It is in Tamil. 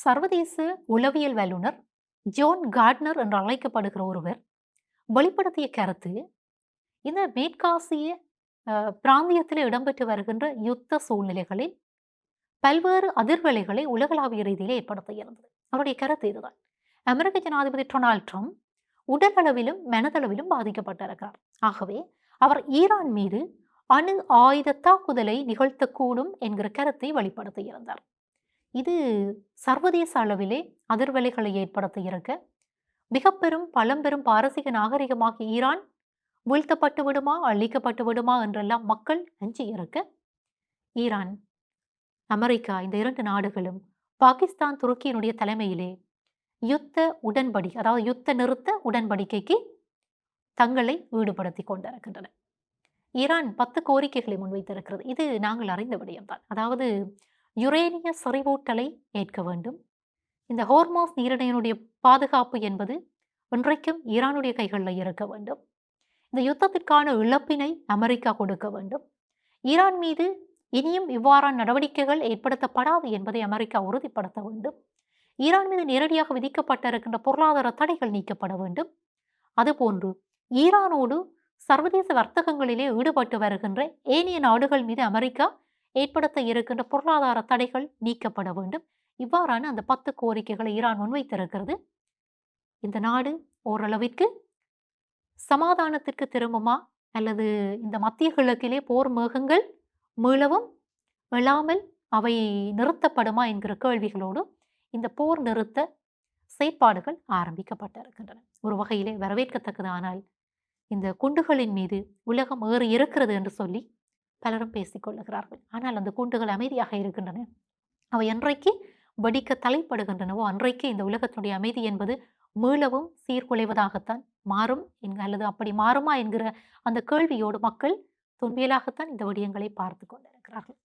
சர்வதேச உளவியல் வல்லுனர் ஜோன் கார்ட்னர் என்று அழைக்கப்படுகிற ஒருவர் வெளிப்படுத்திய கருத்து, இந்த மேற்காசிய பிராந்தியத்தில் இடம்பெற்று வருகின்ற யுத்த சூழ்நிலைகளில் பல்வேறு அதிர்வலைகளை உலகளாவிய ரீதியில் ஏற்படுத்த இருந்தது. அவருடைய கருத்து இதுதான். அமெரிக்க ஜனாதிபதி டொனால்ட் ட்ரம்ப் உடலளவிலும் மனதளவிலும் பாதிக்கப்பட்டிருக்கிறார். ஆகவே அவர் ஈரான் மீது அணு ஆயுத தாக்குதலை நிகழ்த்தக்கூடும் என்கிற கருத்தை வெளிப்படுத்தியிருந்தார். இது சர்வதேச அளவிலே அதிர்வலைகளை ஏற்படுத்த இருக்க, மிக பெரும் பழம்பெரும் பாரசீக நாகரிகமாகிய ஈரான் வீழ்த்தப்பட்டு விடுமா, அழிக்கப்பட்டு விடுமா என்றெல்லாம் மக்கள் அஞ்சி இருக்க, ஈரான், அமெரிக்கா இந்த இரண்டு நாடுகளும் பாகிஸ்தான் துருக்கியினுடைய தலைமையிலே யுத்த உடன்படிக்கை, அதாவது யுத்த நிறுத்த உடன்படிக்கைக்கு தங்களை ஈடுபடுத்திக் கொண்டிருக்கின்றன. ஈரான் 10 கோரிக்கைகளை முன்வைத்திருக்கிறது. இது நாங்கள் அறிந்த விடயம்தான். அதாவது யுரேனிய செறிவூட்டலை ஏற்க வேண்டும். இந்த ஹோர்மோஸ் நீரிணையினுடைய பாதுகாப்பு என்பது இன்றைக்கும் ஈரானுடைய கைகளில் இருக்க வேண்டும். இந்த யுத்தத்திற்கான இழப்பினை அமெரிக்கா கொடுக்க வேண்டும். ஈரான் மீது இனியும் இவ்வாறான நடவடிக்கைகள் ஏற்படுத்தப்படாது என்பதை அமெரிக்கா உறுதிப்படுத்த வேண்டும். ஈரான் மீது நேரடியாக விதிக்கப்பட்டிருக்கின்ற பொருளாதார தடைகள் நீக்கப்பட வேண்டும். அதுபோன்று ஈரானோடு சர்வதேச வர்த்தகங்களிலே ஈடுபட்டு வருகின்ற ஏனைய நாடுகள் மீது அமெரிக்கா ஏற்படுத்த இருக்கின்ற பொருளாதார தடைகள் நீக்கப்பட வேண்டும். இவ்வாறான அந்த 10 கோரிக்கைகளை ஈரான் முன்வைத்திருக்கிறது. இந்த நாடு ஓரளவிற்கு சமாதானத்திற்கு திரும்புமா, அல்லது இந்த மத்திய கிழக்கிலே போர் மேகங்கள் மீளவும் எழாமல் அவை நிறுத்தப்படுமா என்கிற கேள்விகளோடு இந்த போர் நிறுத்த செயற்பாடுகள் ஆரம்பிக்கப்பட்டிருக்கின்றன. ஒரு வகையிலே வரவேற்கத்தக்கது. ஆனால் இந்த குண்டுகளின் மீது உலகம் ஏறி இருக்கிறது என்று சொல்லி பலரும் பேசிக்கொள்ளுகிறார்கள். ஆனால் அந்த குண்டுகள் அமைதியாக இருக்கின்றன. அவை என்றைக்கு வெடிக்க தலைப்படுகின்றனவோ அன்றைக்கு இந்த உலகத்தினுடைய அமைதி என்பது மீளவும் சீர்குலைவதாகத்தான் மாறும், அல்லது அப்படி மாறுமா என்கிற அந்த கேள்வியோடு மக்கள் துன்பியலாகத்தான் இந்த விடயங்களை பார்த்து கொண்டிருக்கிறார்கள்.